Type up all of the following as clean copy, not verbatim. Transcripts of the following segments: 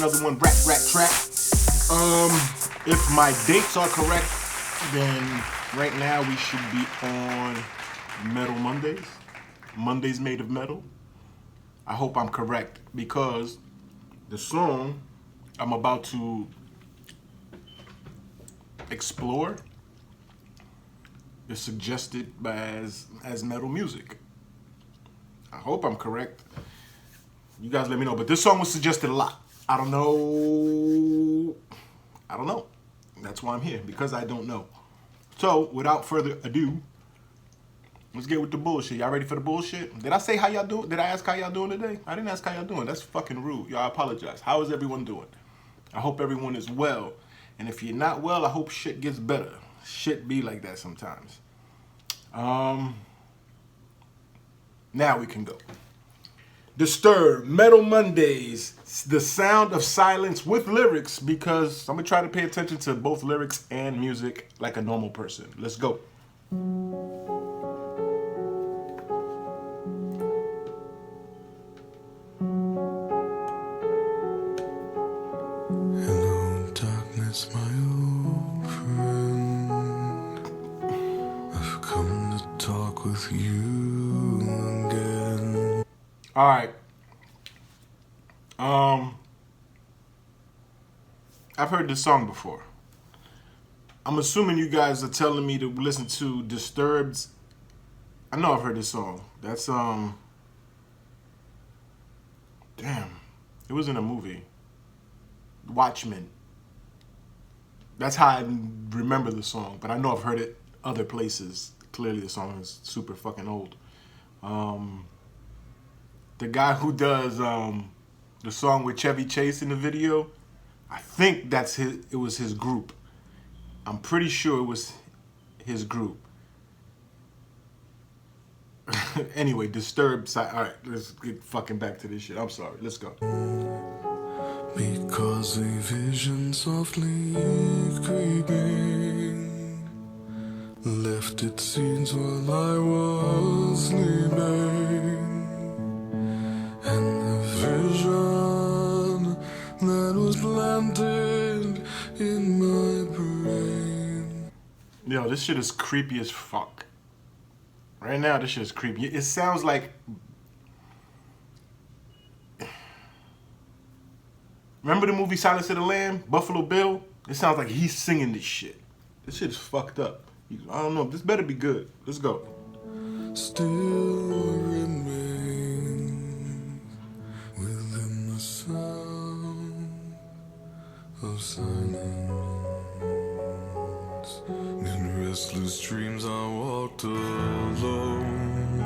another one, Rat Trap. If my dates are correct, then right now we should be on Metal Mondays. Mondays made of metal. I hope I'm correct because the song I'm about to explore is suggested as metal music. I hope I'm correct. You guys let me know. But this song was suggested a lot. I don't know. That's why I'm here, because I don't know. So, without further ado, let's get with the bullshit. Y'all ready for the bullshit? Did I say how y'all doing? Did I ask how y'all doing today? I didn't ask how y'all doing. That's fucking rude. Y'all, I apologize. How is everyone doing? I hope everyone is well. And if you're not well, I hope shit gets better. Shit be like that sometimes. Now we can go. Disturbed, Metal Mondays, the sound of silence with lyrics, because I'm going to try to pay attention to both lyrics and music like a normal person. Let's go. Hello, darkness, my old friend. I've come to talk with you again. All right. I've heard this song before. I'm assuming you guys are telling me to listen to Disturbed's. I know I've heard this song. That's damn. It was in a movie. Watchmen. That's how I remember the song, but I know I've heard it other places. Clearly the song is super fucking old. The guy who does the song with Chevy Chase in the video, I think that's his. It was his group. I'm pretty sure it was his group. Anyway, Disturbed. All right, let's get fucking back to this shit. I'm sorry. Let's go. Because a vision softly creeping left its scenes while I was sleeping. And the vision that was planted in my brain. Yo, this shit is creepy as fuck. Right now, this shit is creepy. It sounds like... Remember the movie Silence of the Lamb? Buffalo Bill? It sounds like he's singing this shit. This shit is fucked up. I don't know. This better be good. Let's go. Still remains within the sound of silence. In restless dreams I walked alone,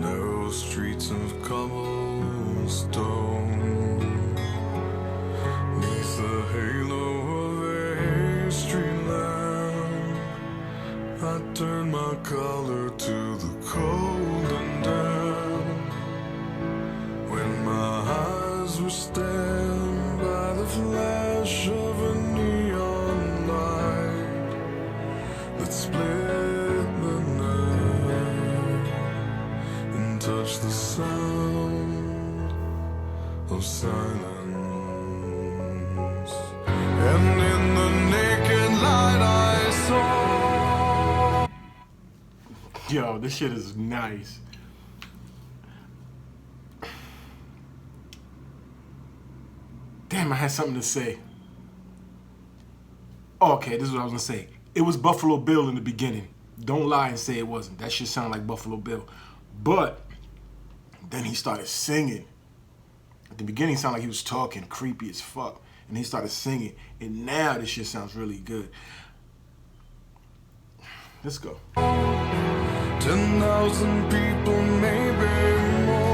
narrow streets of cobblestone, neath the halo of a street lamp. I turn my collar to the cold and damp. When my eyes were stabbed by the flash of a neon light that split the night and touched the sound of silence. And in the naked light I saw. Yo, this shit is nice. Damn, I had something to say. Oh, okay, this is what I was gonna say. It was Buffalo Bill in the beginning. Don't lie and say it wasn't. That shit sound like Buffalo Bill. But then he started singing. At the beginning, it sounded like he was talking, creepy as fuck. And he started singing. And now this shit sounds really good. Let's go. 10,000 people, maybe more.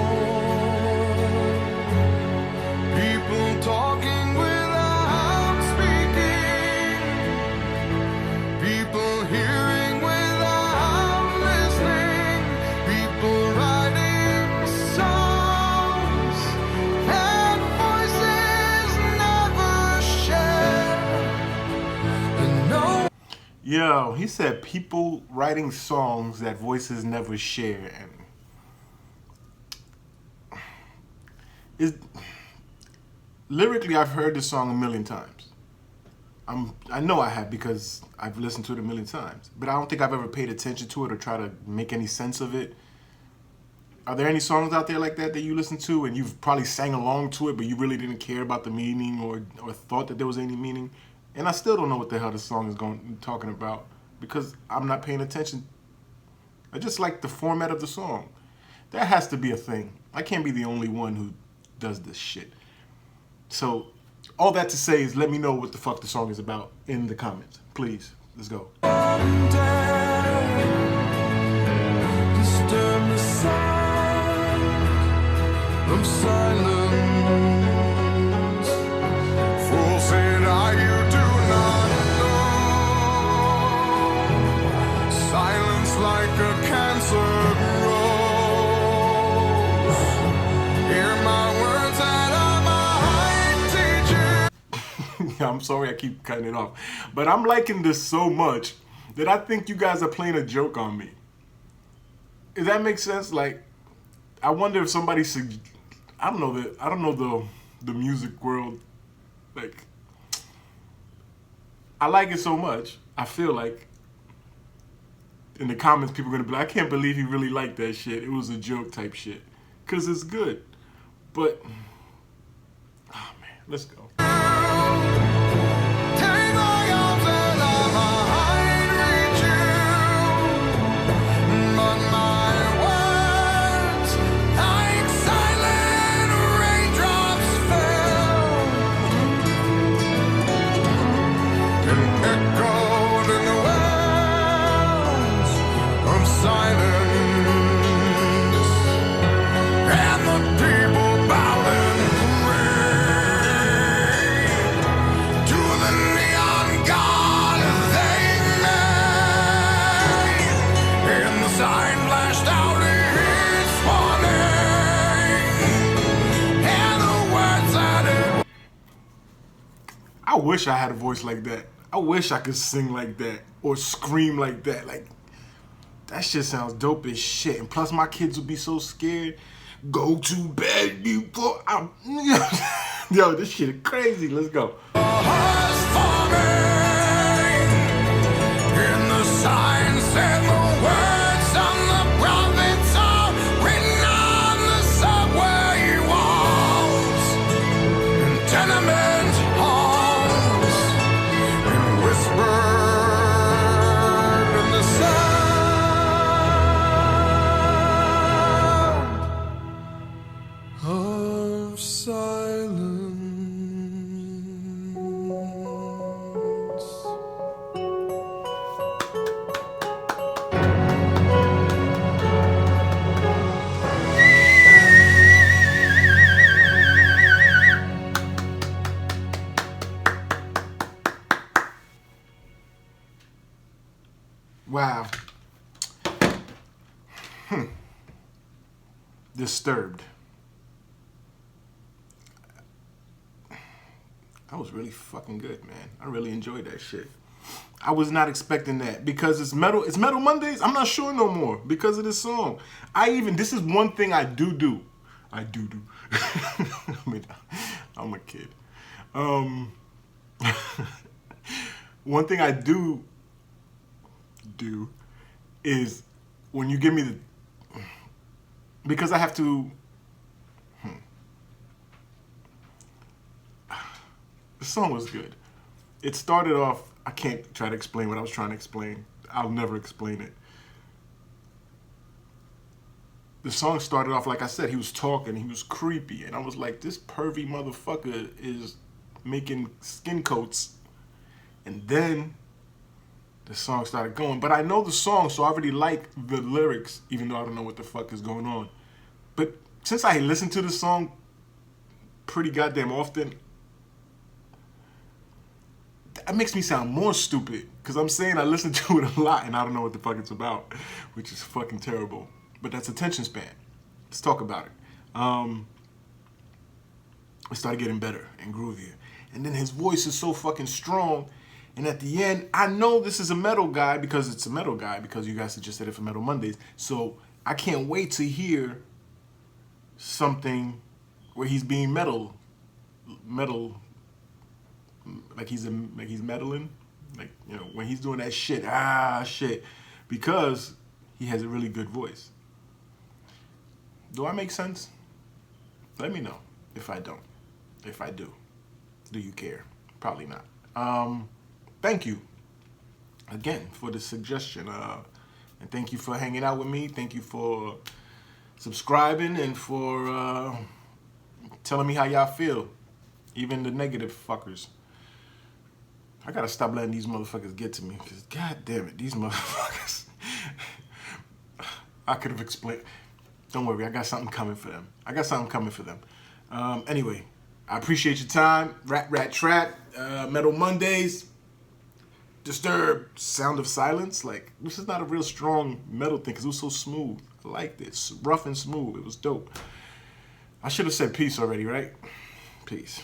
People talking without speaking. People hearing without listening. People writing songs that voices never share. And no. Yo, he said people writing songs that voices never share. And lyrically, I've heard this song a million times. I know I have because I've listened to it a million times. But I don't think I've ever paid attention to it or try to make any sense of it. Are there any songs out there like that you listen to and you've probably sang along to it, but you really didn't care about the meaning or thought that there was any meaning? And I still don't know what the hell the song is talking about because I'm not paying attention. I just like the format of the song. That has to be a thing. I can't be the only one who does this shit. So, all that to say is let me know what the fuck the song is about in the comments. Please, let's go. Of silence, fool said I, you do not know. Silence like a cancer grows. Hear my words and I might teach you. I'm sorry I keep cutting it off, but I'm liking this so much that I think you guys are playing a joke on me. Does that make sense? Like, I wonder if somebody I don't know the music world. Like, I like it so much. I feel like in the comments people are gonna be like, I can't believe he really liked that shit. It was a joke type shit. Cause it's good. But oh man, let's go. I wish I had a voice like that. I wish I could sing like that or scream like that. Like, that shit sounds dope as shit. And plus, my kids would be so scared. Go to bed before I'm... Yo, this shit is crazy. Let's go. In the signs and the words on the prophets are written on the subway walls and tenement halls and whispered in the sound of silence. Wow. Disturbed. That was really fucking good, man. I really enjoyed that shit. I was not expecting that because it's Metal Mondays. I'm not sure no more because of this song. This is one thing I do. I do. I mean, I'm a kid. One thing I do is when you give me because I have to. The song was good. It started off. I can't try to explain what I was trying to explain. I'll never explain it. The song started off, like I said, he was talking, he was creepy, and I was like, this pervy motherfucker is making skin coats. And then the song started going. But I know the song, so I already like the lyrics, even though I don't know what the fuck is going on. But since I listen to the song pretty goddamn often, that makes me sound more stupid. Because I'm saying I listen to it a lot and I don't know what the fuck it's about, which is fucking terrible. But that's attention span. Let's talk about it. It started getting better and groovier. And then his voice is so fucking strong. And at the end, I know this is a metal guy because it's a metal guy because you guys suggested it for Metal Mondays. So I can't wait to hear something where he's being metal metal, like he's meddling, like, you know, when he's doing that shit, because he has a really good voice. Do I make sense? Let me know if I don't. If I do you care? Probably not. Thank you again for the suggestion, and thank you for hanging out with me. Thank you for subscribing and for telling me how y'all feel, even the negative fuckers. I gotta stop letting these motherfuckers get to me, because god damn it, these motherfuckers. I could have explained. Don't worry, I got something coming for them. Anyway, I appreciate your time. Rat Trap, Metal Mondays, Disturbed, Sound of Silence. Like, this is not a real strong metal thing because it was so smooth. I liked it. It's rough and smooth. It was dope. I should have said peace already, right? Peace.